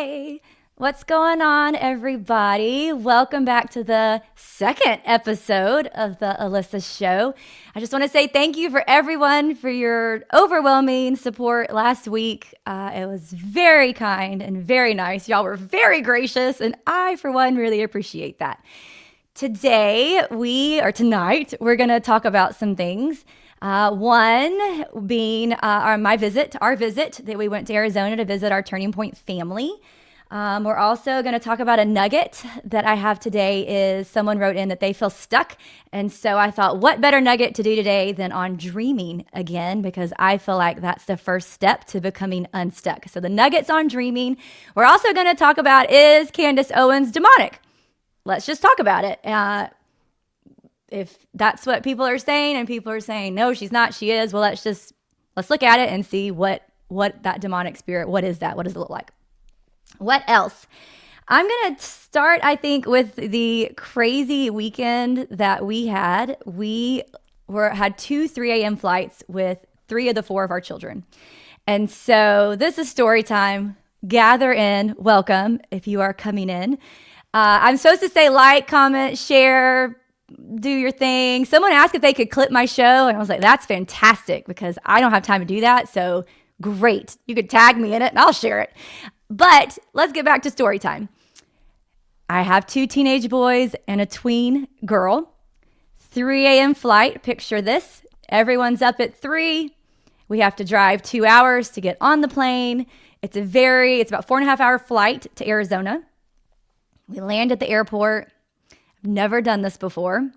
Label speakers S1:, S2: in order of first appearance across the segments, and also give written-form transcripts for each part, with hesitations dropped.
S1: Hi. What's going on, everybody? Welcome back to the second episode of the Ellisa Show. I just want to say thank you for everyone for your overwhelming support last week. It was very kind and very nice. Y'all were very gracious, and I, for one, really appreciate that. Tonight, we're going to talk about some things. One being our visit that we went to Arizona to visit our Turning Point family. We're also going to talk about a nugget that I have today. Is someone wrote in that they feel stuck. And so I thought, what better nugget to do today than on dreaming again, because I feel like that's the first step to becoming unstuck. So the nugget's on dreaming. We're also going to talk about, is Candace Owens demonic? Let's just talk about it. If that's what people are saying and people are saying, no, she's not, she is, well, let's look at it and see what that demonic spirit, what is that? What does it look like? What else? I'm going to start, I think, with the crazy weekend that we had. We had 2 3 a.m. flights with 3 of the 4 of our children. And so this is story time. Gather in. Welcome if you are coming in. I'm supposed to say like, comment, share, do your thing. Someone asked if they could clip my show, and I was like, that's fantastic because I don't have time to do that. So great. You could tag me in it and I'll share it. But let's get back to story time. I have 2 teenage boys and a tween girl. 3 a.m. flight. Picture this. Everyone's up at 3. We have to drive 2 hours to get on the plane. It's about 4.5 hour flight to Arizona. We land at the airport. I've never done this before.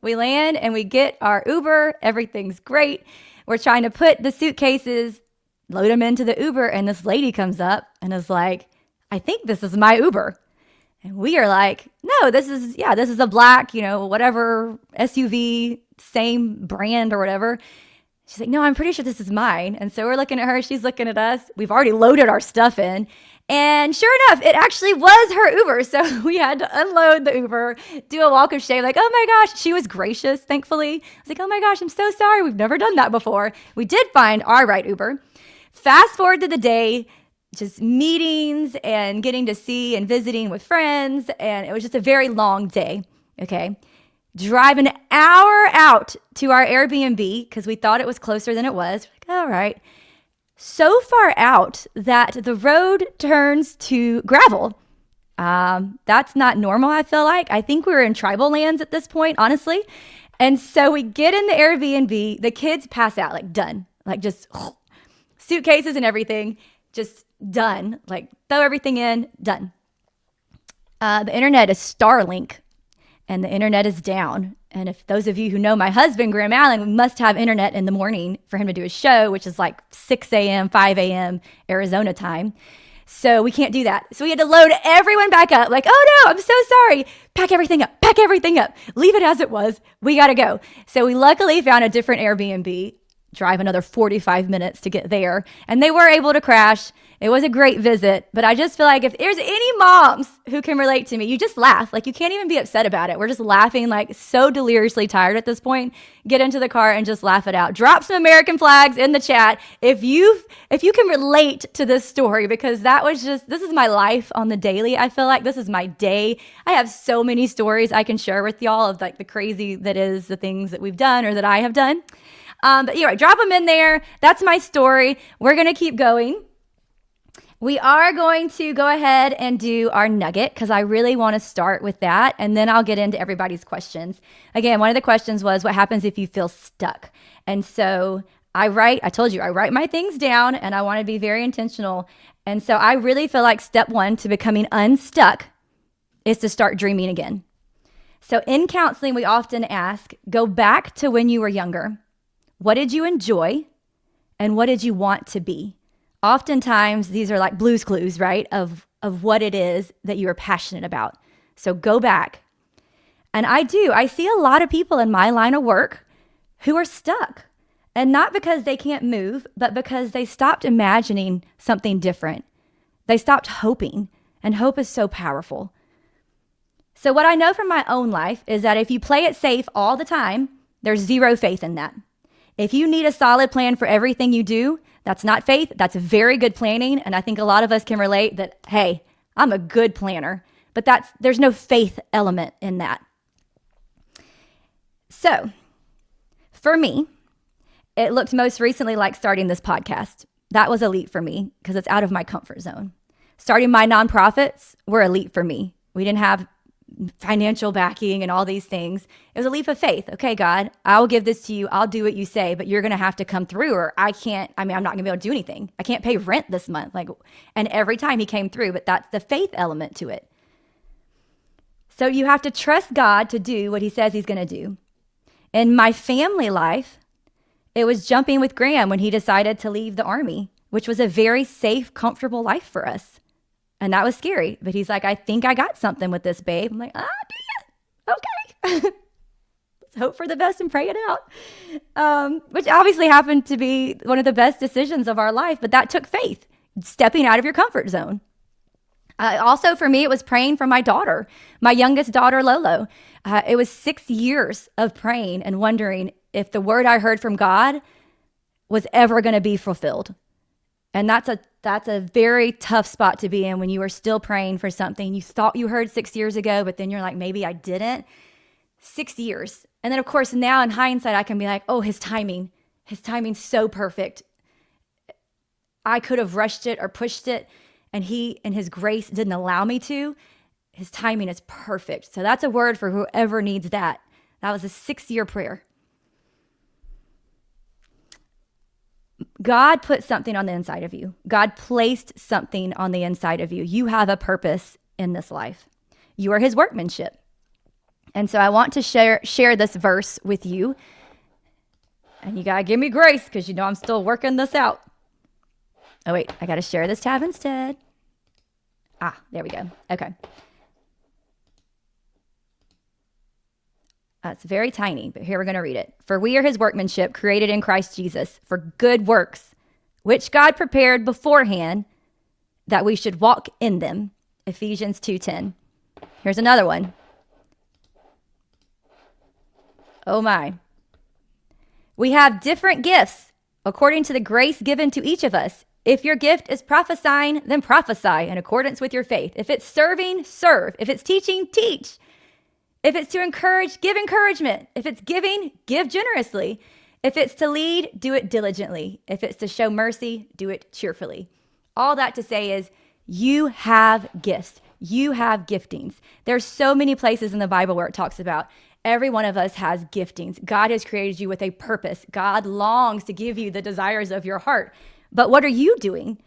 S1: We land and we get our Uber. Everything's great. We're trying to put the suitcases, load them into the Uber, and this lady comes up and is like, I think this is my Uber. And we are like, no, this is a black, whatever SUV, same brand or whatever. She's like, no, I'm pretty sure this is mine. And so we're looking at her, she's looking at us. We've already loaded our stuff in. And sure enough, it actually was her Uber. So we had to unload the Uber, do a walk of shame, like, oh my gosh. She was gracious, thankfully. I was like, oh my gosh, I'm so sorry. We've never done that before. We did find our right Uber. Fast forward to the day, just meetings and getting to see and visiting with friends. And it was just a very long day, okay? Drive an hour out to our Airbnb because we thought it was closer than it was. Like, all right. So far out that the road turns to gravel. That's not normal, I feel like. I think we were in tribal lands at this point, honestly. And so we get in the Airbnb. The kids pass out, like done. Like just suitcases and everything, just done. Like throw everything in, done. The internet is Starlink. And the internet is down. And if those of you who know my husband, Graham Allen, we must have internet in the morning for him to do his show, which is like 6 a.m., 5 a.m. Arizona time. So we can't do that. So we had to load everyone back up. Like, oh no, I'm so sorry. Pack everything up. Leave it as it was. We got to go. So we luckily found a different Airbnb, drive another 45 minutes to get there. And they were able to crash. It was a great visit, but I just feel like if there's any moms who can relate to me, you just laugh. Like you can't even be upset about it. We're just laughing like so deliriously tired at this point. Get into the car and just laugh it out. Drop some American flags in the chat if you can relate to this story, because this is my life on the daily. I feel like this is my day. I have so many stories I can share with y'all of like the crazy that is the things that we've done or that I have done. But anyway, drop them in there. That's my story. We're going to keep going. We are going to go ahead and do our nugget because I really want to start with that, and then I'll get into everybody's questions. Again, one of the questions was, what happens if you feel stuck? And so I write my things down, and I want to be very intentional. And so I really feel like step 1 to becoming unstuck is to start dreaming again. So in counseling, we often ask, go back to when you were younger. What did you enjoy? And what did you want to be? Oftentimes, these are like Blue's Clues, right? Of what it is that you are passionate about. So go back. And I see a lot of people in my line of work who are stuck. And not because they can't move, but because they stopped imagining something different. They stopped hoping. And hope is so powerful. So what I know from my own life is that if you play it safe all the time, there's zero faith in that. If you need a solid plan for everything you do, That's not faith. That's very good planning. And I think a lot of us can relate that, hey, I'm a good planner, but there's no faith element in that. So for me, it looked most recently like starting this podcast. That was a leap for me because it's out of my comfort zone. Starting my nonprofits were a leap for me. We didn't have financial backing and all these things. It was a leap of faith. Okay, God, I'll give this to you. I'll do what you say, but you're going to have to come through or I'm not going to be able to do anything. I can't pay rent this month. And every time he came through, but that's the faith element to it. So you have to trust God to do what he says he's going to do. In my family life, it was jumping with Graham when he decided to leave the Army, which was a very safe, comfortable life for us. And that was scary. But he's like, I think I got something with this, babe. I'm like, do you? Okay. Let's hope for the best and pray it out. Which obviously happened to be one of the best decisions of our life. But that took faith, stepping out of your comfort zone. Also, for me, it was praying for my daughter, my youngest daughter, Lolo. It was 6 years of praying and wondering if the word I heard from God was ever going to be fulfilled. And that's a very tough spot to be in when you are still praying for something you thought you heard 6 years ago, but then you're like, maybe I didn't. 6 years. And then, of course, now in hindsight, I can be like, oh, his timing's so perfect. I could have rushed it or pushed it, and he and his grace didn't allow me to. His timing is perfect. So that's a word for whoever needs that. That was a 6-year prayer. God put something on the inside of you. God placed something on the inside of you. You have a purpose in this life. You are his workmanship. And so I want to share this verse with you. And you got to give me grace because you know I'm still working this out. Oh, wait, I got to share this tab instead. There we go. Okay. It's very tiny, but here we're going to read it. For we are his workmanship, created in Christ Jesus, for good works, which God prepared beforehand that we should walk in them. Ephesians 2:10. Here's another one. Oh my. We have different gifts according to the grace given to each of us. If your gift is prophesying, then prophesy in accordance with your faith. If it's serving, serve. If it's teaching, teach. If it's to encourage, give encouragement. If it's giving, give generously. If it's to lead, do it diligently. If it's to show mercy, do it cheerfully. All that to say is you have gifts. You have giftings. There's so many places in the Bible where it talks about every one of us has giftings. God has created you with a purpose. God longs to give you the desires of your heart. But what are you doing?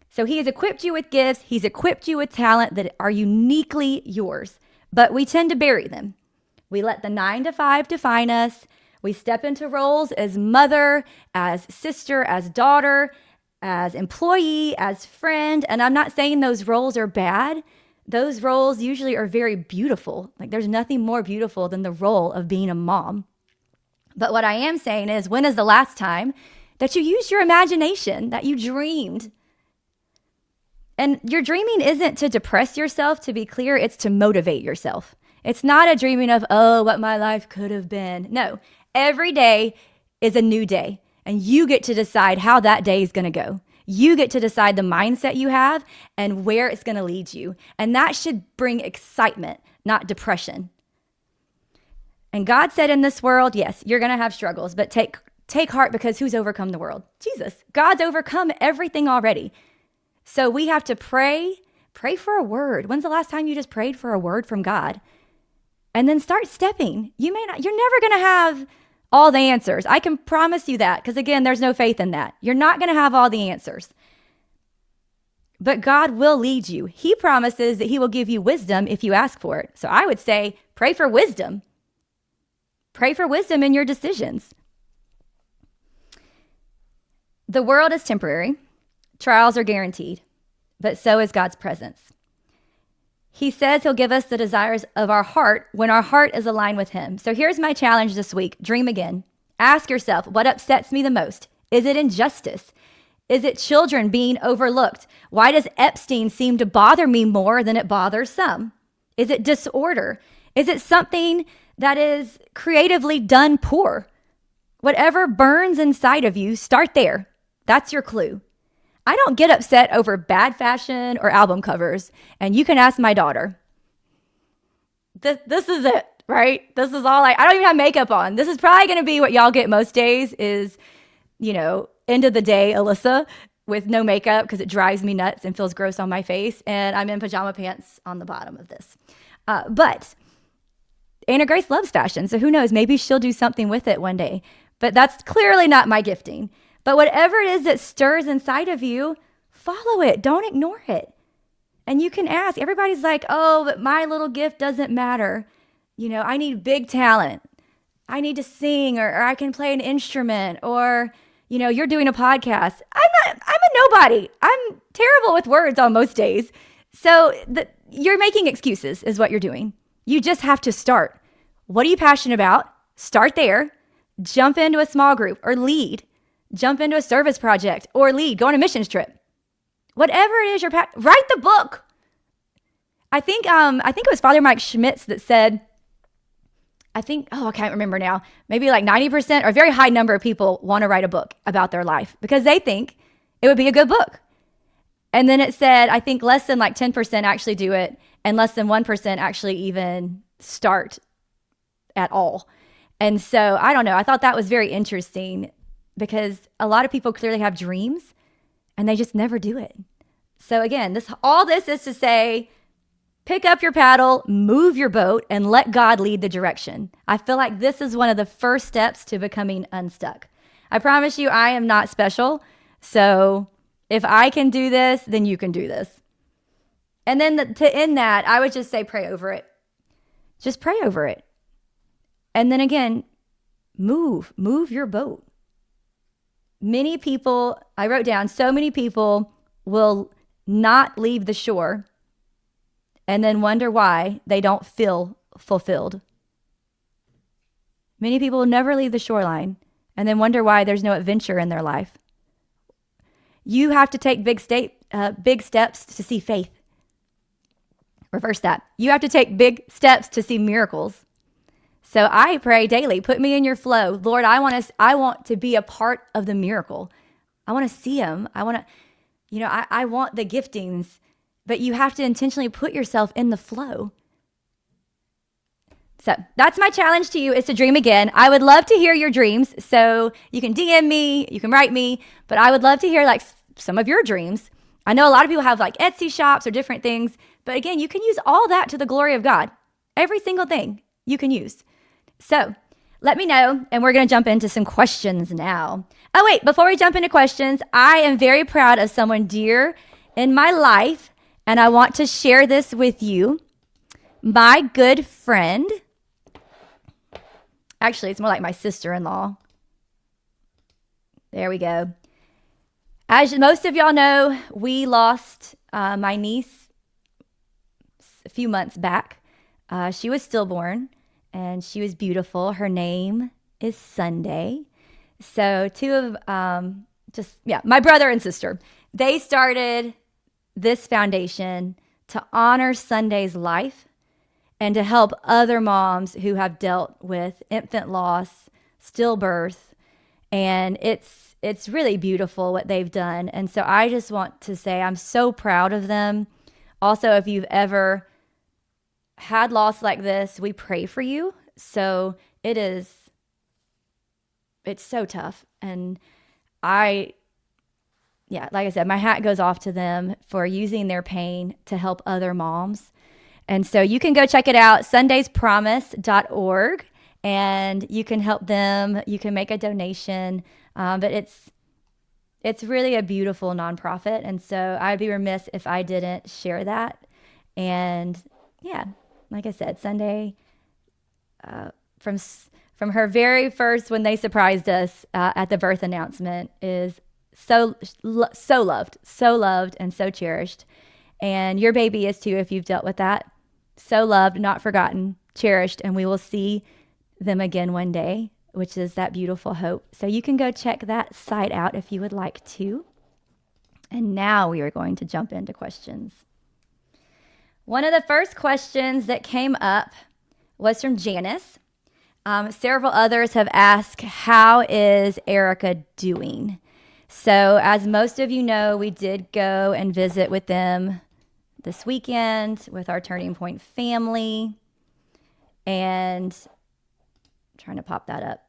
S1: So he has equipped you with gifts. He's equipped you with talent that are uniquely yours. But we tend to bury them. We let the 9 to 5 define us. We step into roles as mother, as sister, as daughter, as employee, as friend. And I'm not saying those roles are bad. Those roles usually are very beautiful. Like there's nothing more beautiful than the role of being a mom. But what I am saying is, when is the last time that you used your imagination, that you dreamed? And your dreaming isn't to depress yourself, to be clear, it's to motivate yourself. It's not a dreaming of, oh, what my life could have been. No, every day is a new day, and you get to decide how that day is going to go. You get to decide the mindset you have and where it's going to lead you. And that should bring excitement, not depression. And God said in this world, yes, you're going to have struggles, but take heart, because who's overcome the world? Jesus. God's overcome everything already. So we have to pray for a word. When's the last time you just prayed for a word from God? And then start stepping. You're never going to have all the answers. I can promise you that, because again, there's no faith in that. You're not going to have all the answers. But God will lead you. He promises that he will give you wisdom if you ask for it. So I would say, pray for wisdom. Pray for wisdom in your decisions. The world is temporary. Trials are guaranteed, but so is God's presence. He says he'll give us the desires of our heart when our heart is aligned with him. So here's my challenge this week. Dream again. Ask yourself, what upsets me the most? Is it injustice? Is it children being overlooked? Why does Epstein seem to bother me more than it bothers some? Is it disorder? Is it something that is creatively done poor? Whatever burns inside of you, start there. That's your clue. I don't get upset over bad fashion or album covers. And you can ask my daughter. This is it, right? This is all I don't even have makeup on. This is probably going to be what y'all get most days is, end of the day, Ellisa with no makeup because it drives me nuts and feels gross on my face. And I'm in pajama pants on the bottom of this. But Anna Grace loves fashion. So who knows? Maybe she'll do something with it one day. But that's clearly not my gifting. But whatever it is that stirs inside of you, follow it. Don't ignore it. And you can ask. Everybody's like, oh, but my little gift doesn't matter. I need big talent. I need to sing or I can play an instrument or, you're doing a podcast. I'm a nobody. I'm terrible with words on most days. So you're making excuses is what you're doing. You just have to start. What are you passionate about? Start there. Jump into a small group or lead. Jump into a service project or lead. Go on a missions trip. Whatever it is write the book. I think it was Father Mike Schmitz that said, I can't remember now, maybe like 90% or a very high number of people want to write a book about their life because they think it would be a good book. And then it said, I think less than like 10% actually do it and less than 1% actually even start at all. And so I don't know. I thought that was very interesting because a lot of people clearly have dreams and they just never do it. So again, all this is to say, pick up your paddle, move your boat, and let God lead the direction. I feel like this is one of the first steps to becoming unstuck. I promise you, I am not special. So if I can do this, then you can do this. And then to end that, I would just say pray over it. Just pray over it. And then again, move your boat. Many people, I wrote down, so many people will not leave the shore and then wonder why they don't feel fulfilled. Many people will never leave the shoreline and then wonder why there's no adventure in their life. You have to take big steps to see faith. Reverse that. You have to take big steps to see miracles. So I pray daily, put me in your flow. Lord, I want to be a part of the miracle. I want to see him. I want the giftings. But you have to intentionally put yourself in the flow. So that's my challenge to you is to dream again. I would love to hear your dreams. So you can DM me, you can write me, but I would love to hear like some of your dreams. I know a lot of people have like Etsy shops or different things, but again, you can use all that to the glory of God. Every single thing you can use. So let me know, and we're going to jump into some questions now. Oh wait, before we jump into questions, I am very proud of someone dear in my life. And I want to share this with you. My good friend, actually, it's more like my sister-in-law. There we go. As most of y'all know, we lost my niece a few months back. She was stillborn, and she was beautiful. Her name is Sunday. So my brother and sister, they started this foundation to honor Sunday's life and to help other moms who have dealt with infant loss, stillbirth, and it's really beautiful what they've done. And so I just want to say I'm so proud of them. Also, if you've ever had loss like this, we pray for you. So it's so tough. And like I said, my hat goes off to them for using their pain to help other moms. And so you can go check it out, sundayspromise.org, and you can help them. You can make a donation. But it's really a beautiful nonprofit. And so I'd be remiss if I didn't share that. And yeah, like I said, Sunday, from her very first, when they surprised us at the birth announcement, is so loved and so cherished. And your baby is too, if you've dealt with that. So loved, not forgotten, cherished, and we will see them again one day, which is that beautiful hope. So you can go check that site out if you would like to. And now we are going to jump into questions. One of the first questions that came up was from Janice. Several others have asked, how is Erica doing? So, as most of you know, we did go and visit with them this weekend with our Turning Point family. And I'm trying to pop that up.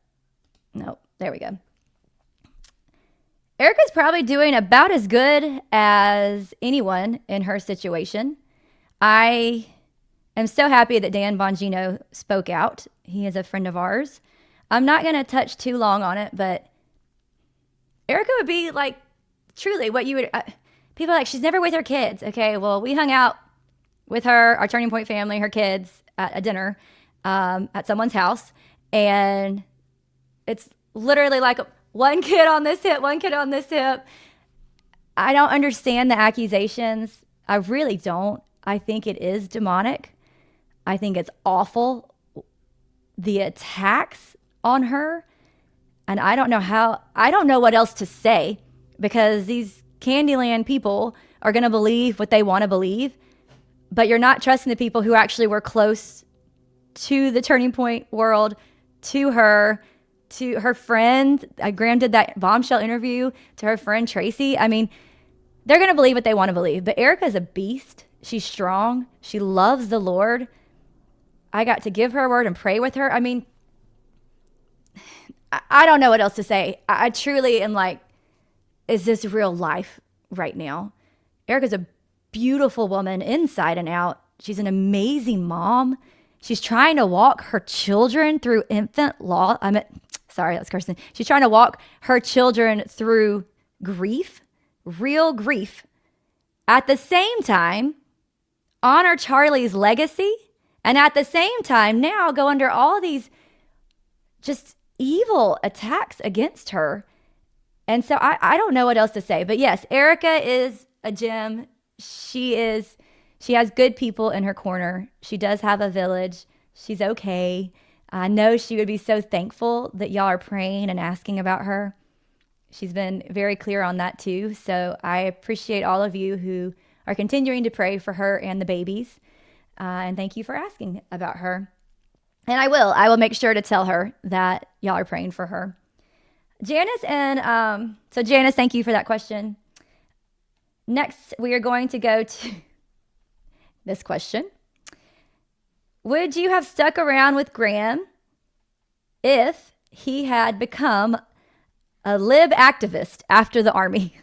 S1: Nope, there we go. Erica's probably doing about as good as anyone in her situation. I am so happy that Dan Bongino spoke out. He is a friend of ours. I'm not going to touch too long on it, but Erica would be like, truly what you would, people are like, she's never with her kids. Okay, well, we hung out with her, our Turning Point family, her kids at a dinner at someone's house. And it's literally like one kid on this hip, one kid on this hip. I don't understand the accusations. I really don't. I think it is demonic. I think it's awful. The attacks on her. And I don't know what else to say, because these Candyland people are going to believe what they want to believe, but you're not trusting the people who actually were close to the Turning Point world, to her friend. Graham did that bombshell interview to her friend Tracy. I mean, they're going to believe what they want to believe, but Erica's a beast. She's strong. She loves the Lord. I got to give her a word and pray with her. I mean, I don't know what else to say. I truly am like, is this real life right now? Erica's a beautiful woman inside and out. She's an amazing mom. She's trying to walk her children through that's cursing. She's trying to walk her children through grief, real grief. At the same time, honor Charlie's legacy. And at the same time, now go under all these just evil attacks against her. And so I don't know what else to say. But yes, Erica is a gem. She has good people in her corner. She does have a village. She's okay. I know she would be so thankful that y'all are praying and asking about her. She's been very clear on that too. So I appreciate all of you who are continuing to pray for her and the babies. And thank you for asking about her. And I will make sure to tell her that y'all are praying for her. Janice, so Janice, thank you for that question. Next, we are going to go to this question. Would you have stuck around with Graham if he had become a lib activist after the Army?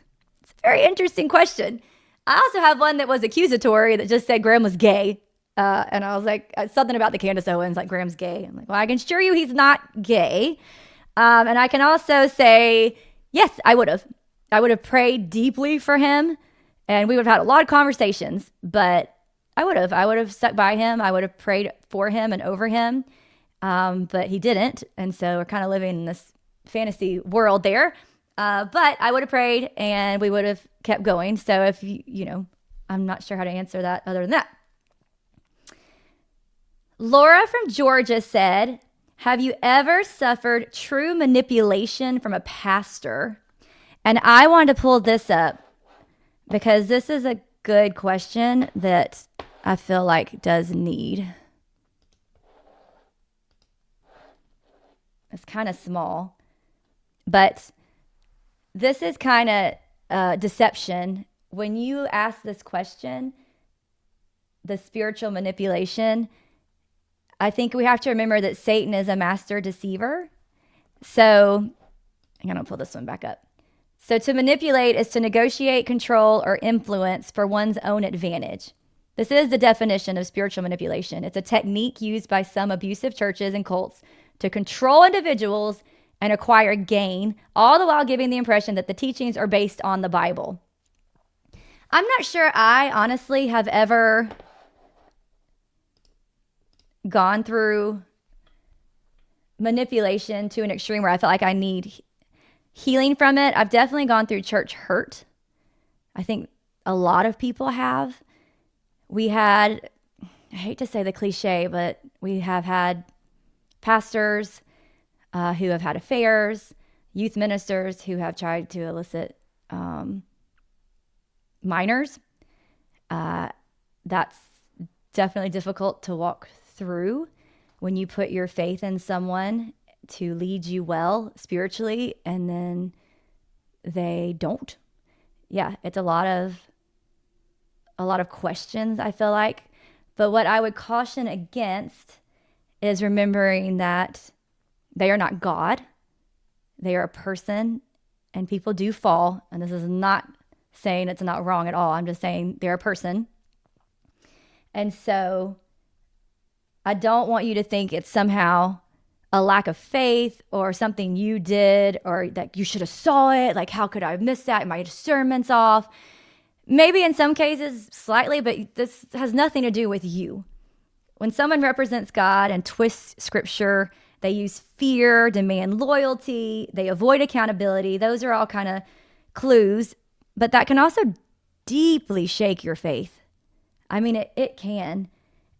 S1: It's a very interesting question. I also have one that was accusatory that just said Graham was gay. And I was like, something about the Candace Owens, like Graham's gay. I'm like, well, I can assure you he's not gay. And I can also say, yes, I would have. I would have prayed deeply for him, and we would have had a lot of conversations, but I would have stuck by him. I would have prayed for him and over him. But he didn't. And so we're kind of living in this fantasy world there. But I would have prayed and we would have kept going. So if I'm not sure how to answer that other than that. Laura from Georgia said, have you ever suffered true manipulation from a pastor? And I wanted to pull this up because this is a good question that I feel like does need. It's kind of small, but this is kind of deception. When you ask this question, the spiritual manipulation, I think we have to remember that Satan is a master deceiver. So I'm going to pull this one back up. So to manipulate is to negotiate, control, or influence for one's own advantage. This is the definition of spiritual manipulation. It's a technique used by some abusive churches and cults to control individuals and acquire gain, all the while giving the impression that the teachings are based on the Bible. I'm not sure I honestly have ever gone through manipulation to an extreme where I felt like I need healing from it. I've definitely gone through church hurt. I think a lot of people have. We had, I hate to say the cliche, but we have had pastors who have had affairs, youth ministers who have tried to elicit minors. That's definitely difficult to walk through when you put your faith in someone to lead you well spiritually, and then they don't. Yeah, it's a lot of questions, I feel like. But what I would caution against is remembering that they are not God. They are a person, and people do fall. And this is not saying it's not wrong at all. I'm just saying they're a person. And so I don't want you to think it's somehow a lack of faith or something you did or that you should have saw it. Like, how could I have missed that? My discernment's off. Maybe in some cases slightly, but this has nothing to do with you. When someone represents God and twists scripture, they use fear, demand loyalty, they avoid accountability. Those are all kind of clues, but that can also deeply shake your faith. I mean, it can.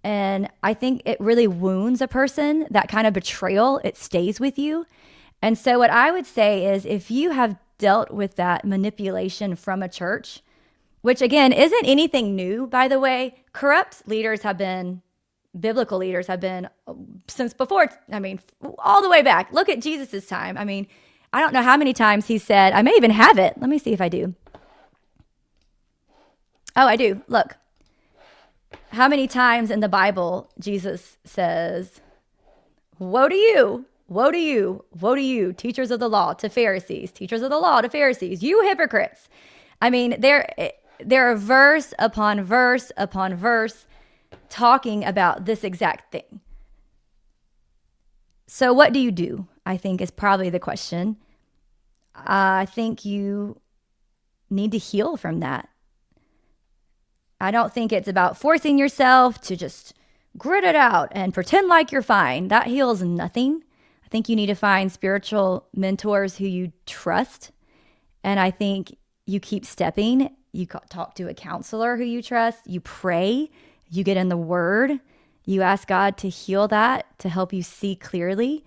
S1: And I think it really wounds a person, that kind of betrayal. It stays with you. And so what I would say is if you have dealt with that manipulation from a church, which again, isn't anything new, by the way, corrupt leaders have been, biblical leaders have been since before, all the way back. Look at Jesus's time. I mean, I don't know how many times he said, I may even have it. Let me see if I do. Oh, I do. Look. How many times in the Bible Jesus says, woe to you, woe to you, woe to you, teachers of the law to Pharisees, teachers of the law to Pharisees, you hypocrites. I mean, there are verse upon verse upon verse talking about this exact thing. So what do you do? I think is probably the question. I think you need to heal from that. I don't think it's about forcing yourself to just grit it out and pretend like you're fine. That heals nothing. I think you need to find spiritual mentors who you trust. And I think you keep stepping. You talk to a counselor who you trust. You pray. You get in the Word. You ask God to heal that, to help you see clearly.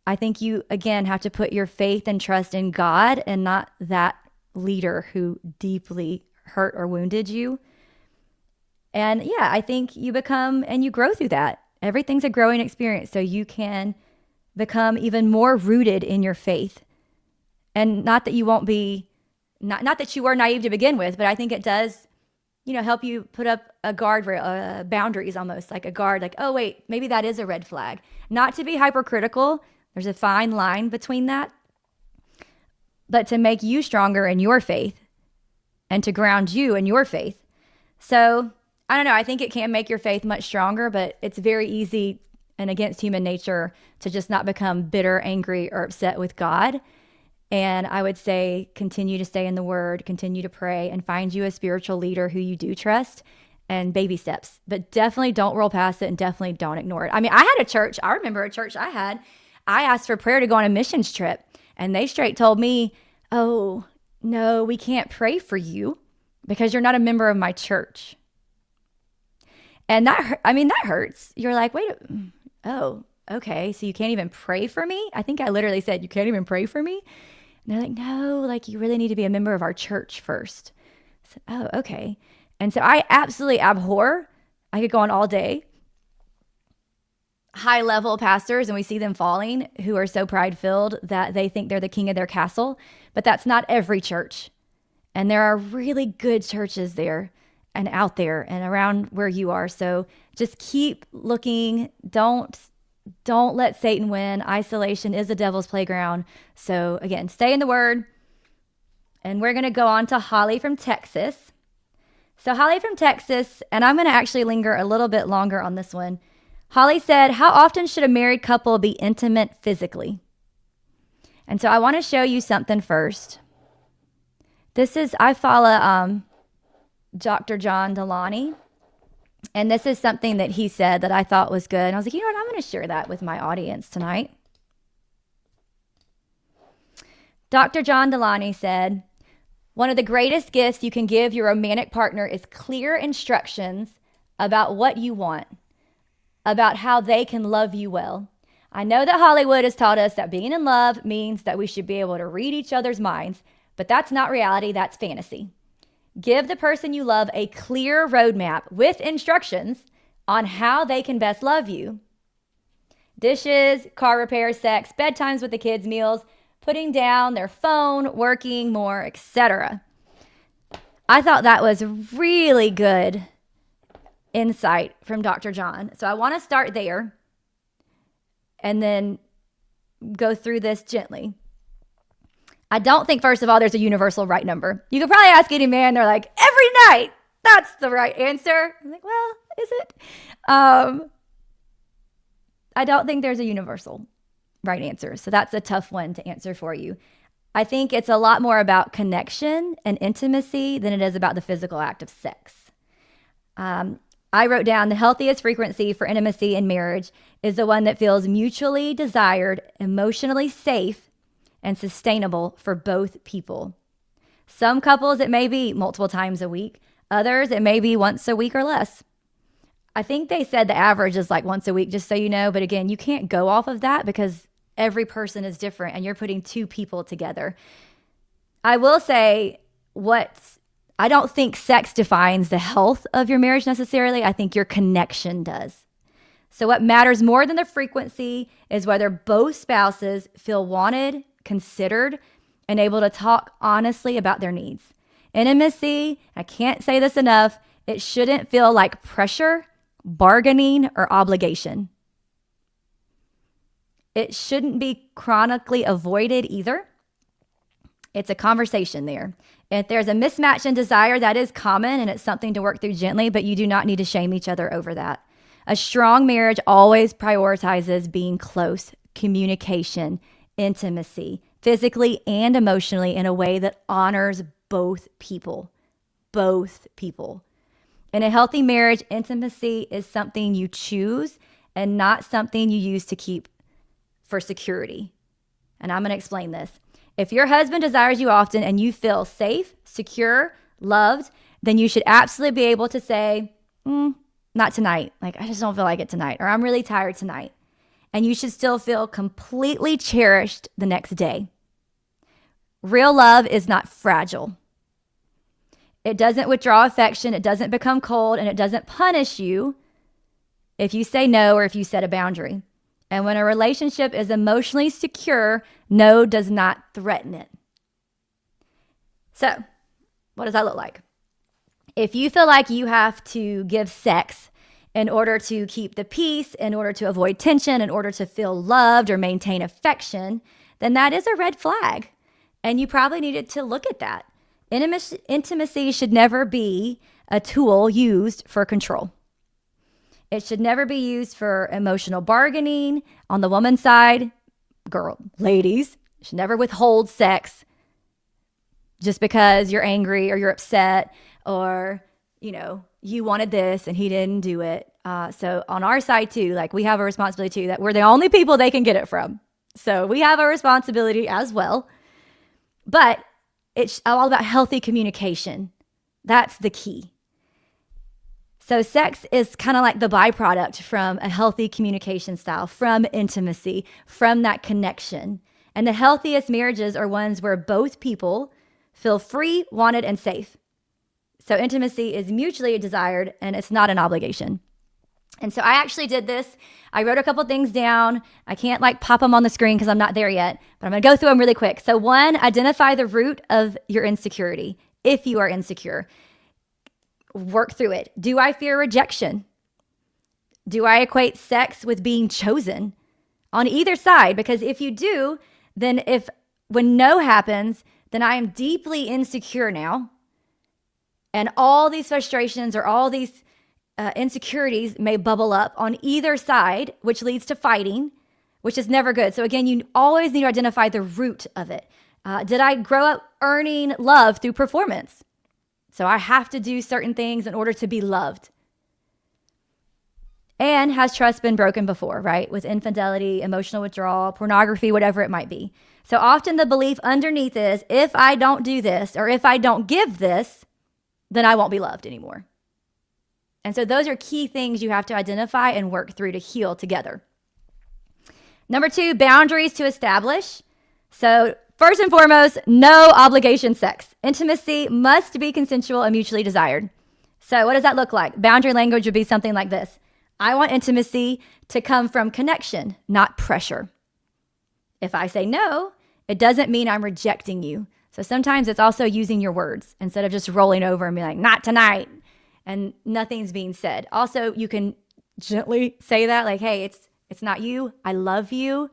S1: I think you, again, have to put your faith and trust in God and not that leader who deeply hurt or wounded you. And yeah, I think you become and you grow through that. Everything's a growing experience, so you can become even more rooted in your faith. And not that you won't be, not that you were naive to begin with, but I think it does, help you put up a guardrail, boundaries almost, like a guard, like, oh wait, maybe that is a red flag. Not to be hypercritical, there's a fine line between that, but to make you stronger in your faith and to ground you in your faith. So I don't know, I think it can make your faith much stronger, but it's very easy and against human nature to just not become bitter, angry, or upset with God. And I would say continue to stay in the Word, continue to pray, and find you a spiritual leader who you do trust, and baby steps. But definitely don't roll past it and definitely don't ignore it. I mean, I remember a church I asked for prayer to go on a missions trip, and they straight told me, oh, no, we can't pray for you because you're not a member of my church. And that hurts. You're like, wait, oh, okay. So you can't even pray for me? I think I literally said, you can't even pray for me? And they're like, no, like you really need to be a member of our church first. I said, oh, okay. And so I absolutely abhor, I could go on all day, high level pastors, and we see them falling, who are so pride filled that they think they're the king of their castle. But that's not every church. And there are really good churches there and out there and around where you are. So just keep looking. Don't let Satan win. Isolation is the devil's playground. So again, stay in the Word. And we're going to go on to Holly from Texas. So Holly from Texas, and I'm going to actually linger a little bit longer on this one. Holly said, how often should a married couple be intimate physically? And so I want to show you something first. I follow Dr. John Delaney, and this is something that he said that I thought was good. And I was like, you know what? I'm going to share that with my audience tonight. Dr. John Delaney said, one of the greatest gifts you can give your romantic partner is clear instructions about what you want, about how they can love you well. I know that Hollywood has taught us that being in love means that we should be able to read each other's minds, but that's not reality, that's fantasy. Give the person you love a clear roadmap with instructions on how they can best love you. Dishes, car repair, sex, bedtimes with the kids, meals. putting down their phone, working more, etc. I thought that was really good insight from Dr. John. So I want to start there and then go through this gently. I don't think, first of all, there's a universal right number. You could probably ask any man, they're like, every night, that's the right answer. I'm like, well, is it? I don't think there's a universal right answer. So that's a tough one to answer for you. I think it's a lot more about connection and intimacy than it is about the physical act of sex. I wrote down the healthiest frequency for intimacy in marriage is the one that feels mutually desired, emotionally safe, and sustainable for both people. Some couples, it may be multiple times a week. Others, it may be once a week or less. I think they said the average is like once a week, just so you know. But again, you can't go off of that because every person is different and you're putting two people together. I will say I don't think sex defines the health of your marriage necessarily. I think your connection does. So what matters more than the frequency is whether both spouses feel wanted, considered, and able to talk honestly about their needs. Intimacy, I can't say this enough, it shouldn't feel like pressure, bargaining, or obligation. It shouldn't be chronically avoided either. It's a conversation there. If there's a mismatch in desire, that is common and it's something to work through gently, but you do not need to shame each other over that. A strong marriage always prioritizes being close, communication, intimacy, physically and emotionally in a way that honors both people. Both people. In a healthy marriage, intimacy is something you choose and not something you use to keep for security. And I'm going to explain this. If your husband desires you often and you feel safe, secure, loved, then you should absolutely be able to say, not tonight. Like, I just don't feel like it tonight. Or I'm really tired tonight. And you should still feel completely cherished the next day. Real love is not fragile. It doesn't withdraw affection. It doesn't become cold. And it doesn't punish you if you say no or if you set a boundary. And when a relationship is emotionally secure, no does not threaten it. So, what does that look like? If you feel like you have to give sex in order to keep the peace, in order to avoid tension, in order to feel loved or maintain affection, then that is a red flag. And you probably needed to look at that. Intimacy should never be a tool used for control. It should never be used for emotional bargaining on the woman's side. Ladies should never withhold sex just because you're angry or you're upset or, you wanted this and he didn't do it. So on our side too, like we have a responsibility too, that we're the only people they can get it from. So we have a responsibility as well. But it's all about healthy communication. That's the key. So sex is kind of like the byproduct from a healthy communication style, from intimacy, from that connection. And the healthiest marriages are ones where both people feel free, wanted, and safe. So intimacy is mutually desired and it's not an obligation. And so I actually did this. I wrote a couple things down. I can't pop them on the screen because I'm not there yet, but I'm going to go through them really quick. So 1, identify the root of your insecurity. If you are insecure, work through it. Do I fear rejection? Do I equate sex with being chosen? On either side, because if you do, then when no happens, then I am deeply insecure now. And all these frustrations or all these insecurities may bubble up on either side, which leads to fighting, which is never good. So again, you always need to identify the root of it. Did I grow up earning love through performance? So I have to do certain things in order to be loved. And has trust been broken before, right? With infidelity, emotional withdrawal, pornography, whatever it might be. So often the belief underneath is, if I don't do this or if I don't give this, then I won't be loved anymore. And so those are key things you have to identify and work through to heal together. Number 2, boundaries to establish. So first and foremost, no obligation sex. Intimacy must be consensual and mutually desired. So what does that look like? Boundary language would be something like this. I want intimacy to come from connection, not pressure. If I say no, It doesn't mean I'm rejecting you. So sometimes it's also using your words instead of just rolling over and being like, not tonight, and nothing's being said. Also, you can gently say that, like, hey, it's not you. I love you.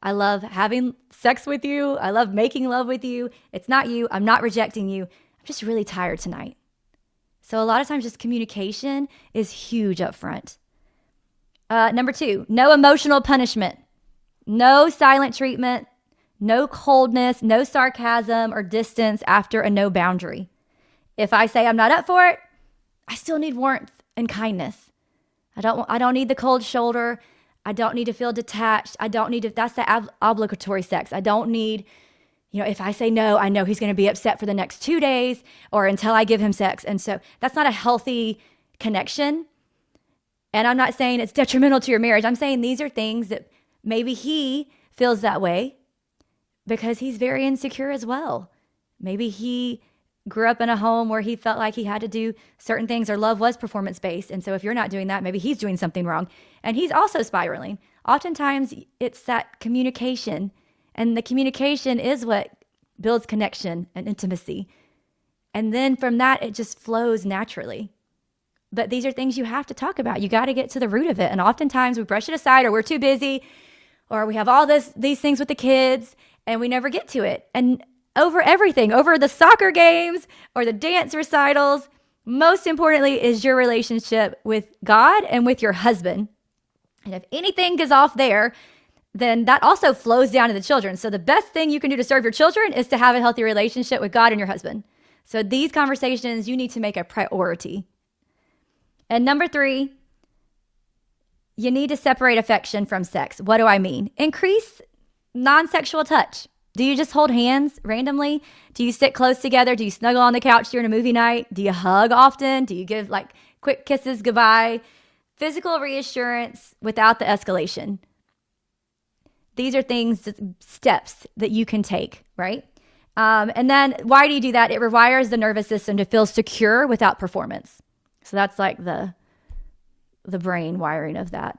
S1: I love having sex with you. I love making love with you. It's not you. I'm not rejecting you. I'm just really tired tonight. So a lot of times just communication is huge up front. Number 2, no emotional punishment. No silent treatment. No coldness, no sarcasm or distance after a no boundary. If I say I'm not up for it, I still need warmth and kindness. I don't need the cold shoulder. I don't need to feel detached. I don't need to, that's the obligatory sex. I don't need, if I say no, I know he's going to be upset for the next 2 days or until I give him sex. And so that's not a healthy connection. And I'm not saying it's detrimental to your marriage. I'm saying these are things that maybe he feels that way because he's very insecure as well. Maybe he grew up in a home where he felt like he had to do certain things, or love was performance-based. And so if you're not doing that, maybe he's doing something wrong. And he's also spiraling. Oftentimes, it's that communication. And the communication is what builds connection and intimacy. And then from that, it just flows naturally. But these are things you have to talk about. You got to get to the root of it. And oftentimes, we brush it aside, or we're too busy, or we have all these things with the kids, and we never get to it. And over everything, over the soccer games or the dance recitals, most importantly is your relationship with God and with your husband. And if anything goes off there, then that also flows down to the children. So the best thing you can do to serve your children is to have a healthy relationship with God and your husband. So these conversations you need to make a priority. And number 3, you need to separate affection from sex. What do I mean? Increase non-sexual touch. Do you just hold hands randomly? Do you sit close together? Do you snuggle on the couch during a movie night? Do you hug often? Do you give quick kisses goodbye? Physical reassurance without the escalation. These are things, steps that you can take, right? And then why do you do that? It rewires the nervous system to feel secure without performance. So that's like the brain wiring of that.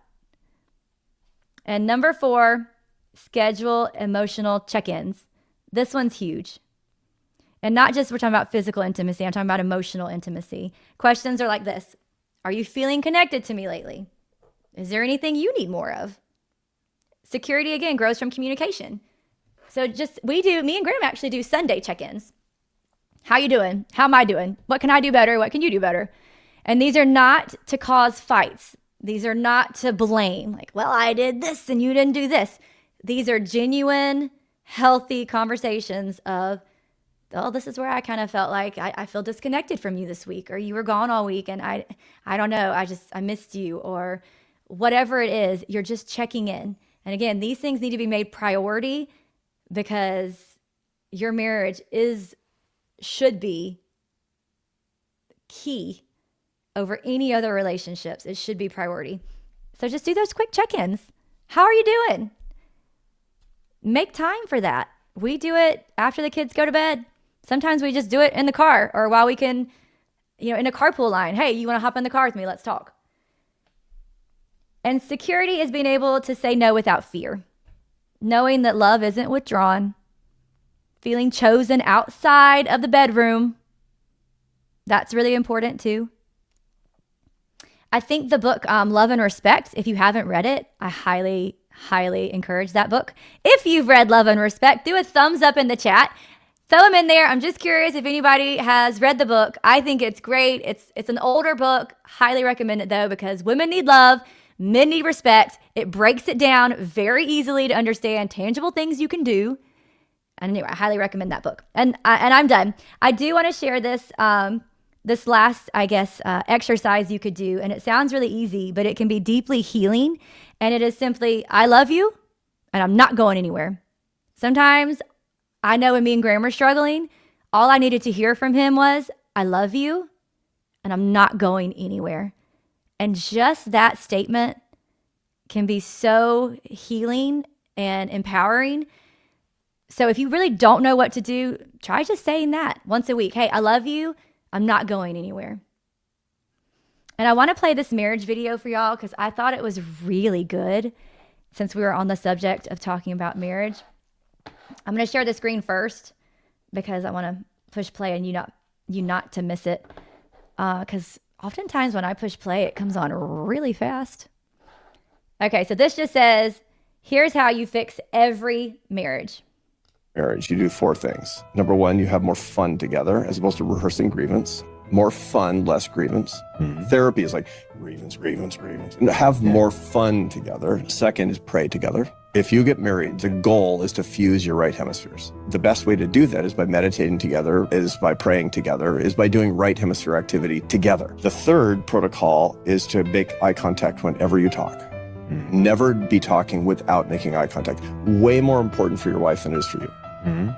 S1: And number 4, schedule emotional check-ins. This one's huge. And not just we're talking about physical intimacy, I'm talking about emotional intimacy. Questions are like this. Are you feeling connected to me lately? Is there anything you need more of? Security, again, grows from communication. So me and Graham actually do Sunday check-ins. How you doing? How am I doing? What can I do better? What can you do better? And these are not to cause fights. These are not to blame. Like, well, I did this and you didn't do this. These are genuine, healthy conversations of, oh, this is where I kind of felt like I feel disconnected from you this week, or you were gone all week and I don't know, I missed you, or whatever it is, you're just checking in. And again, these things need to be made priority because your marriage should be key over any other relationships. It should be priority. So just do those quick check-ins. How are you doing? Make time for that. We do it after the kids go to bed. Sometimes we just do it in the car or while we can, in a carpool line. Hey, you want to hop in the car with me? Let's talk. And security is being able to say no without fear. Knowing that love isn't withdrawn. Feeling chosen outside of the bedroom. That's really important too. I think the book Love and Respect, if you haven't read it, I highly encourage that book. If you've read Love and Respect, do a thumbs up in the chat. Throw them in there. I'm just curious if anybody has read the book. I think it's great. It's an older book. Highly recommend it though, because women need love, men need respect. It breaks it down very easily to understand tangible things you can do. And anyway, I highly recommend that book. And I'm done. I do want to share this this last, exercise you could do. And it sounds really easy, but it can be deeply healing. And it is simply, I love you and I'm not going anywhere. Sometimes I know when me and Graham were struggling, all I needed to hear from him was, I love you and I'm not going anywhere. And just that statement can be so healing and empowering. So if you really don't know what to do, try just saying that once a week. Hey, I love you. I'm not going anywhere. And I want to play this marriage video for y'all because I thought it was really good since we were on the subject of talking about marriage. I'm going to share the screen first because I want to push play and you not to miss it. Because oftentimes when I push play, it comes on really fast. Okay, so this just says, here's how you fix every marriage.
S2: You do 4 things. Number 1, you have more fun together as opposed to rehearsing grievance. More fun, less grievance. Therapy is like grievance. And have more fun together. Second is pray together. If you get married, the goal is to fuse your right hemispheres. The best way to do that is by meditating together, is by praying together, is by doing right hemisphere activity together. The third protocol is to make eye contact whenever you talk. Never be talking without making eye contact. Way more important for your wife than it is for you.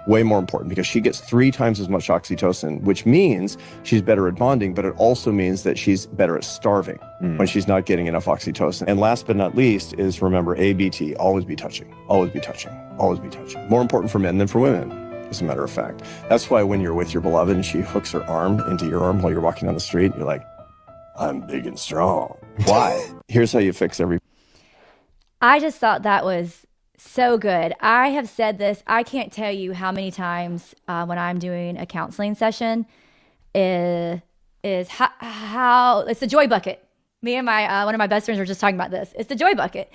S2: Way more important, because she gets 3 times as much oxytocin, which means she's better at bonding, but it also means that she's better at starving when she's not getting enough oxytocin. And last but not least is, remember, ABT, always be touching, always be touching, always be touching. More important for men than for women, as a matter of fact. That's why when you're with your beloved and she hooks her arm into your arm while you're walking down the street, you're like, I'm big and strong. Why? Here's how you fix every...
S1: I just thought that was so good. I have said this, I can't tell you how many times when I'm doing a counseling session is how it's the joy bucket. Me and my one of my best friends were just talking about this. It's the joy bucket.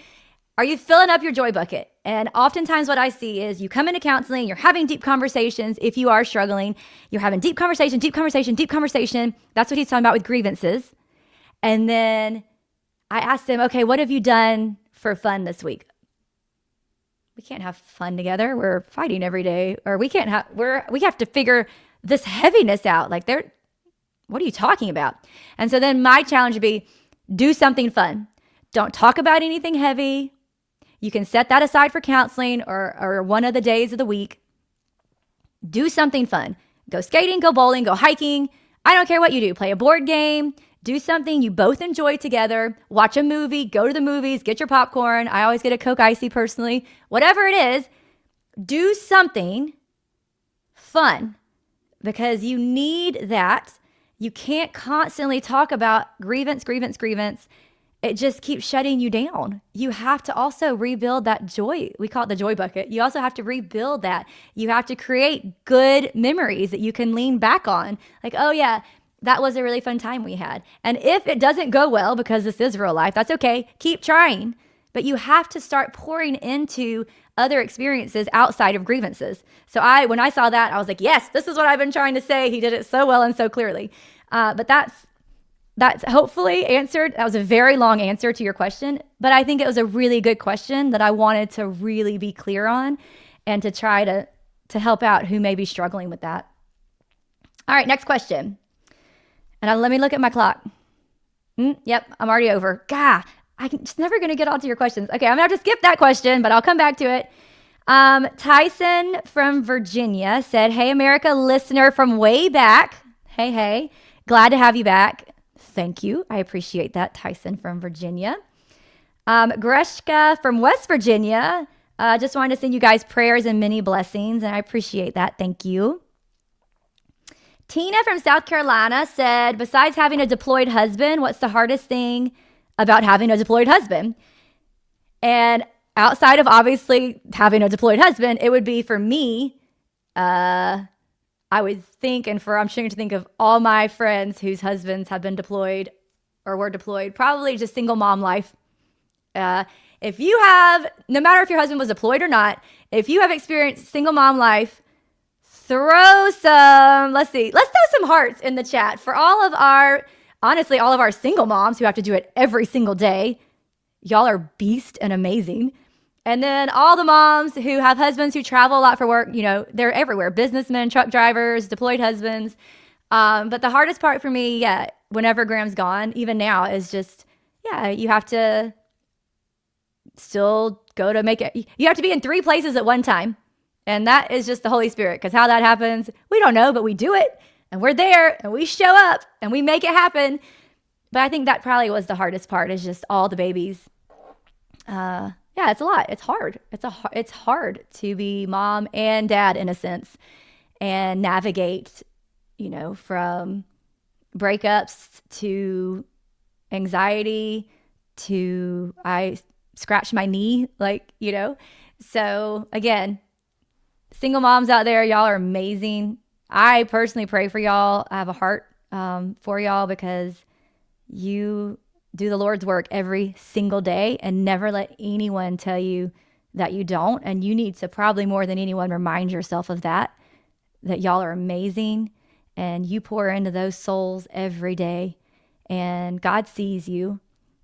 S1: Are you filling up your joy bucket? And oftentimes what I see is you come into counseling, you're having deep conversations. If you are struggling, you're having deep conversation. That's what he's talking about with grievances. And then I asked him, okay, what have you done for fun this week? We can't have fun together. We're fighting every day. Or we have to figure this heaviness out. Like, what are you talking about? And so then my challenge would be, do something fun. Don't talk about anything heavy. You can set that aside for counseling or one of the days of the week. Do something fun. Go skating, go bowling, go hiking. I don't care what you do. Play a board game. Do something you both enjoy together. Watch a movie, go to the movies, get your popcorn. I always get a Coke Icy personally. Whatever it is, do something fun because you need that. You can't constantly talk about grievance. It just keeps shutting you down. You have to also rebuild that joy. We call it the joy bucket. You also have to rebuild that. You have to create good memories that you can lean back on. Like, oh yeah, that was a really fun time we had. And if it doesn't go well, because this is real life, that's okay. Keep trying. But you have to start pouring into other experiences outside of grievances. So when I saw that, I was like, yes, this is what I've been trying to say. He did it so well and so clearly. But that's hopefully answered. That was a very long answer to your question. But I think it was a really good question that I wanted to really be clear on and to try to help out who may be struggling with that. All right, next question. And let me look at my clock. Yep, I'm already over. God, I'm just never going to get all to your questions. Okay, I'm going to have to skip that question, but I'll come back to it. Tyson from Virginia said, hey, America listener from way back. Hey, glad to have you back. Thank you. I appreciate that, Tyson from Virginia. Greshka from West Virginia. Just wanted to send you guys prayers and many blessings, and I appreciate that. Thank you. Tina from South Carolina said, besides having a deployed husband, what's the hardest thing about having a deployed husband? And outside of obviously having a deployed husband, it would be for me, I would think, and I'm sure to think of all my friends whose husbands have been deployed or were deployed, probably just single mom life. If you have, no matter if your husband was deployed or not, if you have experienced single mom life, let's throw some hearts in the chat for all of our single moms who have to do it every single day. Y'all are beast and amazing. And then all the moms who have husbands who travel a lot for work, they're everywhere. Businessmen, truck drivers, deployed husbands. But the hardest part for me, whenever Graham's gone, even now, is just, you have to still go to make it. You have to be in 3 places at one time. And that is just the Holy Spirit, because how that happens, we don't know, but we do it, and we're there, and we show up, and we make it happen. But I think that probably was the hardest part, is just all the babies. It's a lot. It's hard. It's hard to be mom and dad in a sense, and navigate, from breakups to anxiety to I scratched my knee, So again, single moms out there, y'all are amazing. I personally pray for y'all. I have a heart for y'all because you do the Lord's work every single day and never let anyone tell you that you don't. And you need to probably more than anyone remind yourself of that y'all are amazing and you pour into those souls every day and God sees you.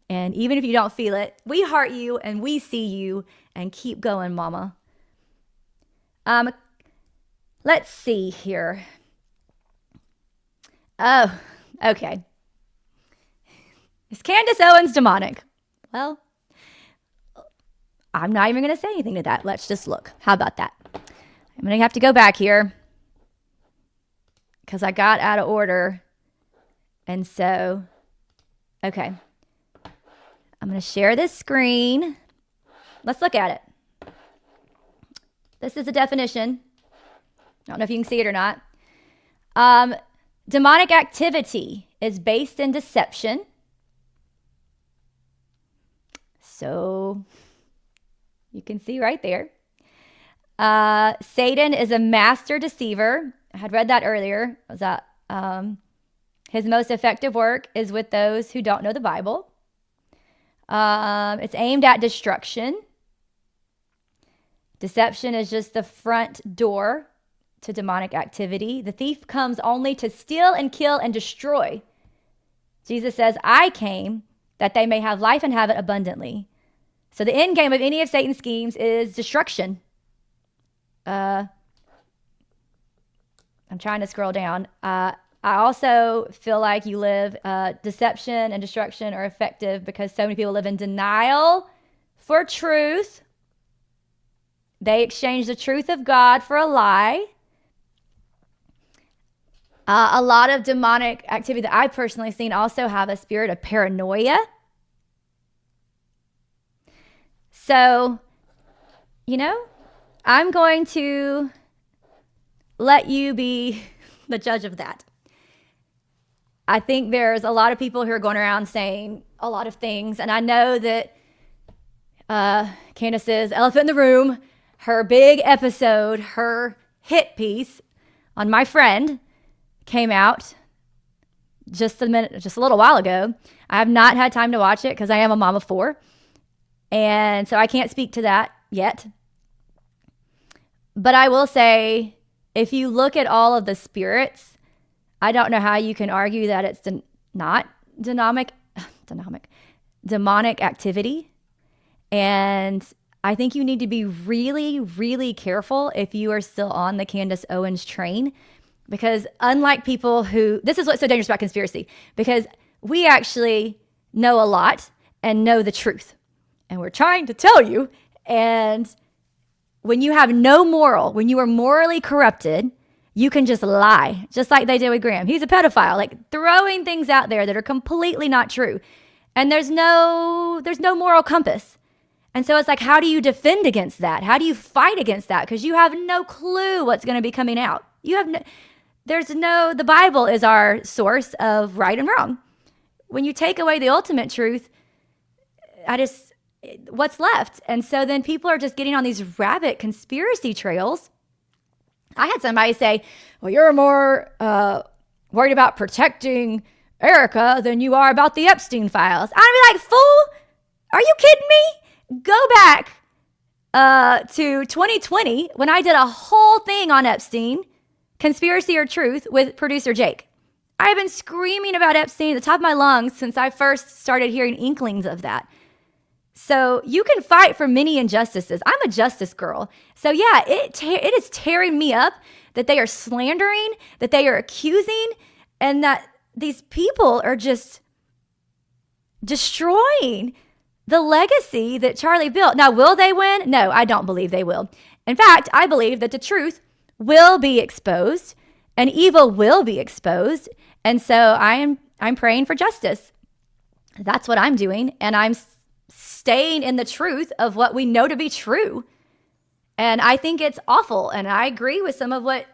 S1: And even if you don't feel it, we heart you and we see you and keep going, mama. Let's see here. Oh, okay. Is Candace Owens demonic? Well, I'm not even going to say anything to that. Let's just look. How about that? I'm going to have to go back here because I got out of order. And so, okay. I'm going to share this screen. Let's look at it. This is a definition. I don't know if you can see it or not. Demonic activity is based in deception. So you can see right there. Satan is a master deceiver. I had read that earlier. Was that his most effective work is with those who don't know the Bible. It's aimed at destruction. Deception is just the front door to demonic activity. The thief comes only to steal and kill and destroy. Jesus says, I came that they may have life and have it abundantly. So the end game of any of Satan's schemes is destruction. I'm trying to scroll down. I also feel like you live deception and destruction are effective because so many people live in denial for truth. They exchange the truth of God for a lie. A lot of demonic activity that I've personally seen also have a spirit of paranoia. So, I'm going to let you be the judge of that. I think there's a lot of people who are going around saying a lot of things. And I know that Candace's elephant in the room, her big episode, her hit piece on my friend came out just a little while ago. I have not had time to watch it because I am a mom of 4. And so I can't speak to that yet. But I will say, if you look at all of the spirits, I don't know how you can argue that it's not demonic activity. And I think you need to be really, really careful if you are still on the Candace Owens train. Because unlike people this is what's so dangerous about conspiracy, because we actually know a lot and know the truth. And we're trying to tell you. And when you have no moral, when you are morally corrupted, you can just lie, just like they did with Graham. He's a pedophile, like throwing things out there that are completely not true. And there's no moral compass. And so it's like, how do you defend against that? How do you fight against that? Because you have no clue what's going to be coming out. The Bible is our source of right and wrong. When you take away the ultimate truth, what's left? And so then people are just getting on these rabbit conspiracy trails. I had somebody say, well, you're more worried about protecting Erica than you are about the Epstein files. I'd be like, fool, are you kidding me? Go back to 2020 when I did a whole thing on Epstein, conspiracy or truth, with producer Jake. I've been screaming about Epstein at the top of my lungs since I first started hearing inklings of that. So you can fight for many injustices. I'm a justice girl. So yeah, it is tearing me up that they are slandering, that they are accusing, and that these people are just destroying the legacy that Charlie built. Now, will they win? No, I don't believe they will. In fact, I believe that the truth will be exposed and evil will be exposed. And so I'm praying for justice. That's what I'm doing. And I'm staying in the truth of what we know to be true. And I think it's awful. And I agree with some of what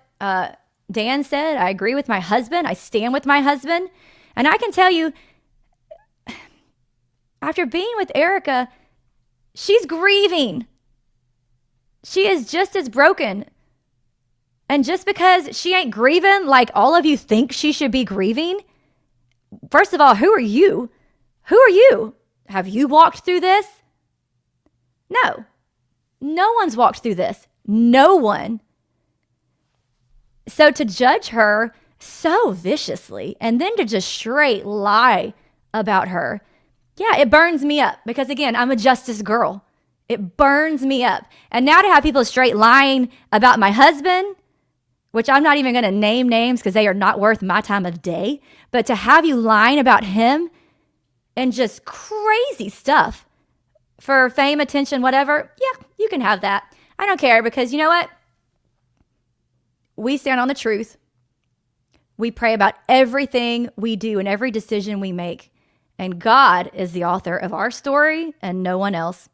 S1: Dan said. I agree with my husband. I stand with my husband. And I can tell you, after being with Erica, she's grieving. She is just as broken And just because she ain't grieving like all of you think she should be grieving, first of all, who are you? Who are you? Have you walked through this? No. No one's walked through this. No one. So to judge her so viciously and then to just straight lie about her, yeah, it burns me up because, again, I'm a justice girl. It burns me up. And now to have people straight lying about my husband, which I'm not even going to name names because they are not worth my time of day, but to have you lying about him and just crazy stuff for fame, attention, whatever, yeah, you can have that. I don't care because you know what? We stand on the truth. We pray about everything we do and every decision we make. And God is the author of our story and no one else.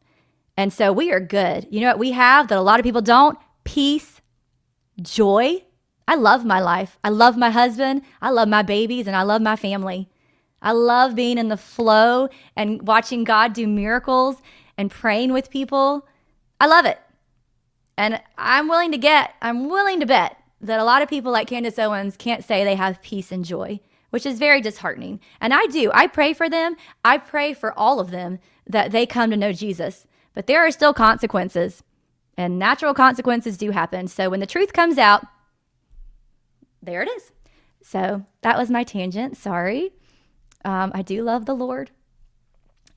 S1: And so we are good. You know what we have that a lot of people don't? Peace, joy. I love my life. I love my husband. I love my babies and I love my family. I love being in the flow and watching God do miracles and praying with people. I love it. And I'm willing to bet that a lot of people like Candace Owens can't say they have peace and joy, which is very disheartening. And I do. I pray for them. I pray for all of them that they come to know Jesus. But there are still consequences, and natural consequences do happen. So when the truth comes out, there it is. So that was my tangent. Sorry. I do love the Lord,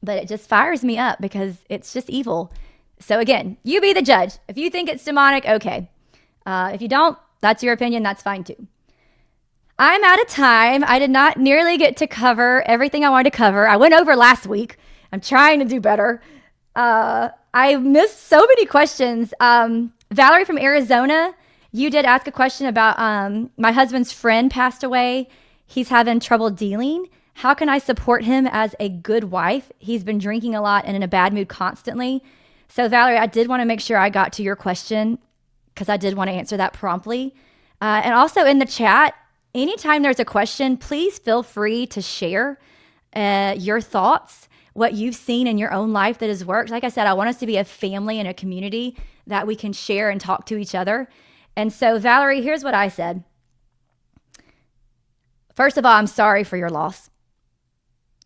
S1: but it just fires me up because it's just evil. So again, you be the judge. If you think it's demonic, okay. If you don't, that's your opinion. That's fine too. I'm out of time. I did not nearly get to cover everything I wanted to cover. I went over last week. I'm trying to do better. I missed so many questions. Valerie from Arizona, you did ask a question about my husband's friend passed away. He's having trouble dealing. How can I support him as a good wife? He's been drinking a lot and in a bad mood constantly. So Valerie, I did want to make sure I got to your question because I did want to answer that promptly. And also in the chat, anytime there's a question, please feel free to share your thoughts, what you've seen in your own life that has worked. Like I said, I want us to be a family and a community that we can share and talk to each other. And so Valerie, here's what I said. First of all, I'm sorry for your loss.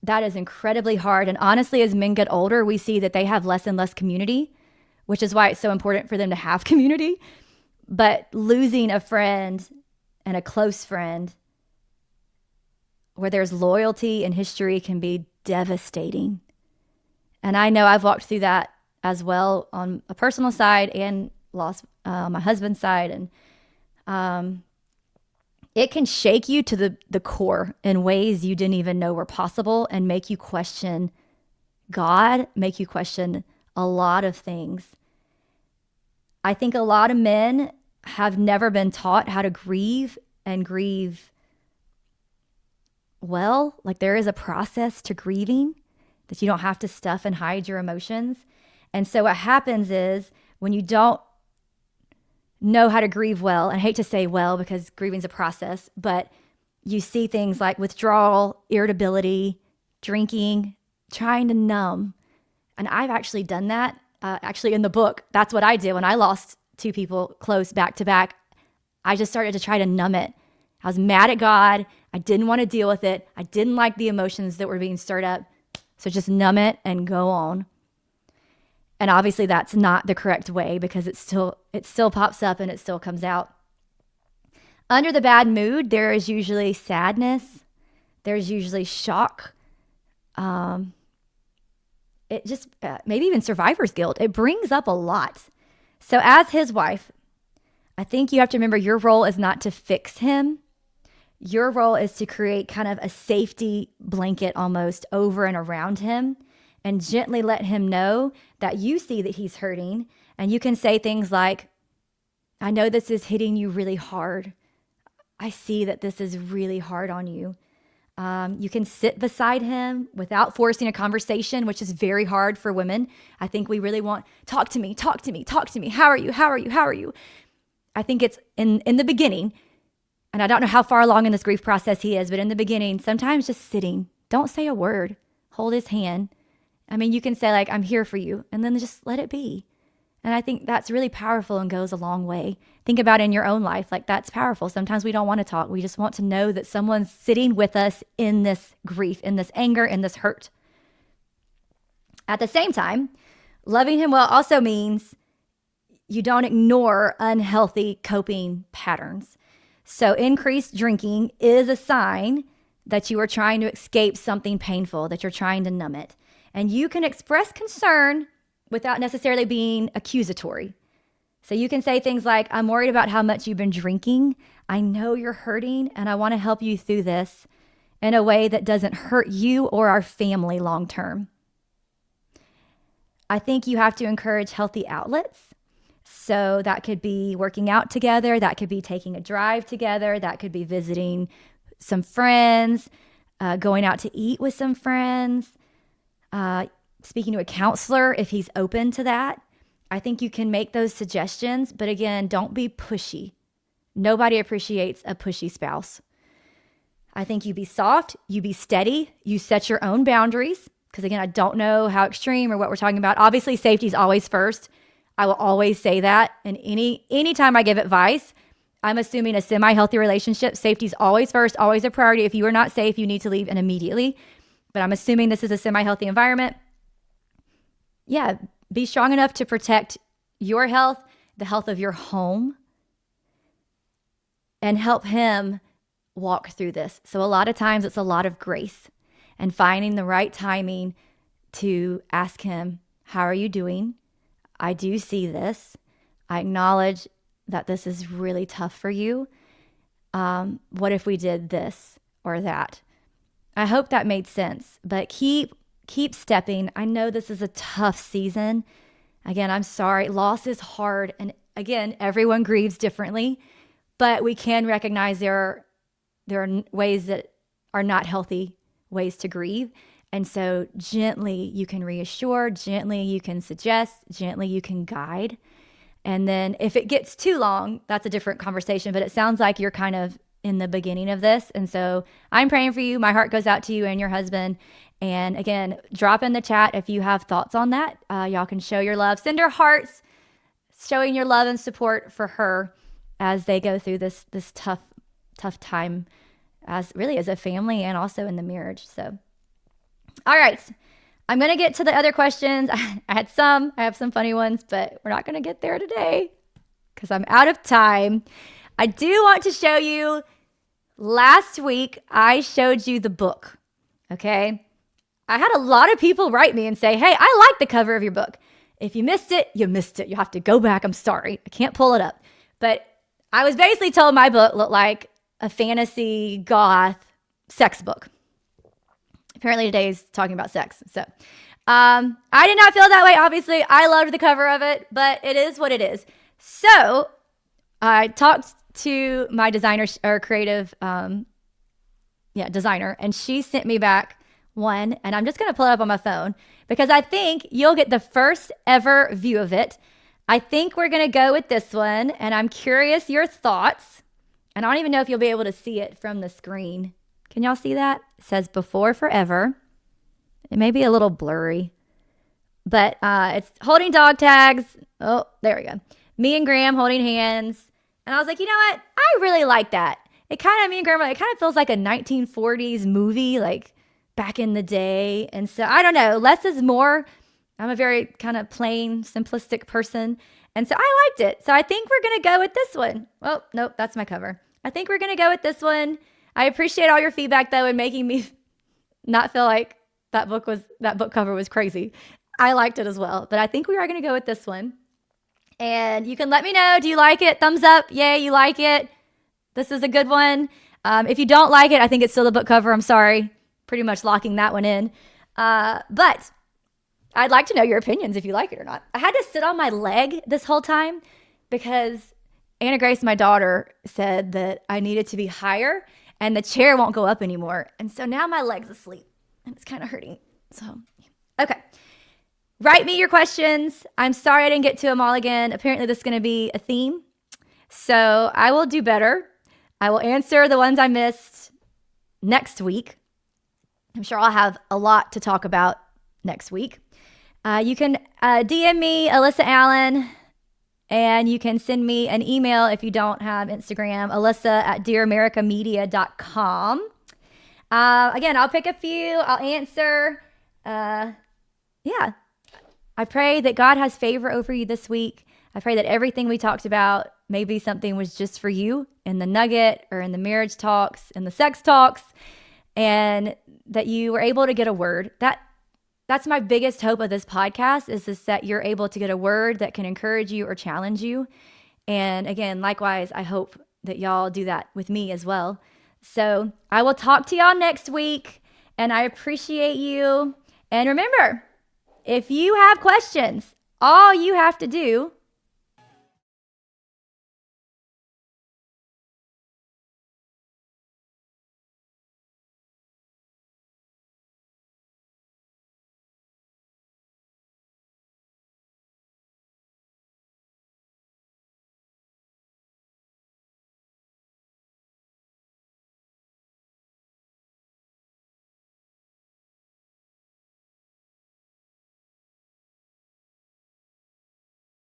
S1: That is incredibly hard. And honestly, as men get older, we see that they have less and less community, which is why it's so important for them to have community. But losing a friend and a close friend where there's loyalty and history can be devastating. And I know I've walked through that as well on a personal side and lost my husband's side. And it can shake you to the core in ways you didn't even know were possible and make you question God, make you question a lot of things. I think a lot of men have never been taught how to grieve and grieve well. Like there is a process to grieving that you don't have to stuff and hide your emotions. And so what happens is when you don't know how to grieve well, and I hate to say well because grieving is a process, but you see things like withdrawal, irritability, drinking, trying to numb. And I've actually done that. Actually in the book, that's what I did when I lost two people close back to back. I just started to try to numb it. I was mad at God. I didn't want to deal with it. I didn't like the emotions that were being stirred up. So just numb it and go on. And obviously that's not the correct way because it still pops up and it still comes out. Under the bad mood, there is usually sadness. There's usually shock. It just, maybe even survivor's guilt. It brings up a lot. So as his wife, I think you have to remember your role is not to fix him. Your role is to create kind of a safety blanket almost over and around him and gently let him know that you see that he's hurting. And you can say things like, I know this is hitting you really hard. I see that this is really hard on you. You can sit beside him without forcing a conversation, which is very hard for women. I think we really want, talk to me. How are you? I think it's in the beginning, and I don't know how far along in this grief process he is, but in the beginning, sometimes just sitting, don't say a word, hold his hand. I mean, you can say like, I'm here for you, and then just let it be. And I think that's really powerful and goes a long way. Think about it in your own life. Like, that's powerful. Sometimes we don't want to talk. We just want to know that someone's sitting with us in this grief, in this anger, in this hurt. At the same time, loving him well also means you don't ignore unhealthy coping patterns. So increased drinking is a sign that you are trying to escape something painful, that you're trying to numb it. And you can express concern without necessarily being accusatory. So you can say things like, I'm worried about how much you've been drinking. I know you're hurting, and I want to help you through this in a way that doesn't hurt you or our family long term. I think you have to encourage healthy outlets. So that could be working out together. That could be taking a drive together. That could be visiting some friends, going out to eat with some friends, speaking to a counselor if he's open to that. I think you can make those suggestions, but again, don't be pushy. Nobody appreciates a pushy spouse. I think you be soft, you be steady, you set your own boundaries. Because again, I don't know how extreme or what we're talking about. Obviously, safety is always first. I will always say that. And anytime I give advice, I'm assuming a semi-healthy relationship. Safety is always first, always a priority. If you are not safe, you need to leave and immediately. But I'm assuming this is a semi-healthy environment. Yeah, be strong enough to protect your health, the health of your home, and help him walk through this. So a lot of times it's a lot of grace and finding the right timing to ask him, how are you doing? I do see this. I acknowledge that this is really tough for you. What if we did this or that? I hope that made sense, but keep stepping. I know this is a tough season. Again, I'm sorry. Loss is hard. And again, everyone grieves differently, but we can recognize there are ways that are not healthy ways to grieve. And so gently you can reassure, gently you can suggest, gently you can guide. And then if it gets too long, that's a different conversation, but it sounds like you're kind of in the beginning of this. And so I'm praying for you. My heart goes out to you and your husband. And again, drop in the chat if you have thoughts on that. Y'all can show your love, send her hearts, showing your love and support for her as they go through this tough time as a family and also in the marriage. So, all right, I'm going to get to the other questions. I have some funny ones, but we're not going to get there today because I'm out of time. I do want to show you, last week I showed you the book, okay? I had a lot of people write me and say, hey, I like the cover of your book. If you missed it, you missed it. You have to go back. I'm sorry. I can't pull it up. But I was basically told my book looked like a fantasy goth sex book. Apparently today's talking about sex. So I did not feel that way. Obviously, I loved the cover of it, but it is what it is. So I talked to my designer or creative designer, and she sent me back one, and I'm just going to pull it up on my phone because I think you'll get the first ever view of it. I think we're going to go with this one, and I'm curious your thoughts. And I don't even know if you'll be able to see it from the screen. Can y'all see that? It says Before Forever. It may be a little blurry, but it's holding dog tags. Oh, there we go. Me and Graham holding hands. And I was like, you know what? I really like that. It kind of, me and Grandma, it kind of feels like a 1940s movie, like back in the day. And so I don't know, less is more. I'm a very kind of plain, simplistic person. And so I liked it. So I think we're going to go with this one. Oh, nope, that's my cover. I think we're going to go with this one. I appreciate all your feedback, though, and making me not feel like that book cover was crazy. I liked it as well. But I think we are going to go with this one. And you can let me know, do you like it? Thumbs up. Yay, you like it. This is a good one. If you don't like it, I think it's still the book cover. I'm sorry. Pretty much locking that one in. But I'd like to know your opinions if you like it or not. I had to sit on my leg this whole time because Anna Grace, my daughter, said that I needed to be higher and the chair won't go up anymore. And so now my leg's asleep and it's kind of hurting. So, okay. Write me your questions. I'm sorry I didn't get to them all again. Apparently this is going to be a theme. So I will do better. I will answer the ones I missed next week. I'm sure I'll have a lot to talk about next week. You can DM me, Ellisa Allen, and you can send me an email if you don't have Instagram, alyssa@dearamericamedia.com. Again, I'll pick a few. I'll answer. Yeah. I pray that God has favor over you this week. I pray that everything we talked about, maybe something was just for you in the nugget or in the marriage talks, in the sex talks, and that you were able to get a word. That's my biggest hope of this podcast is that you're able to get a word that can encourage you or challenge you. And again, likewise, I hope that y'all do that with me as well. So I will talk to y'all next week, and I appreciate you. And remember, if you have questions, all you have to do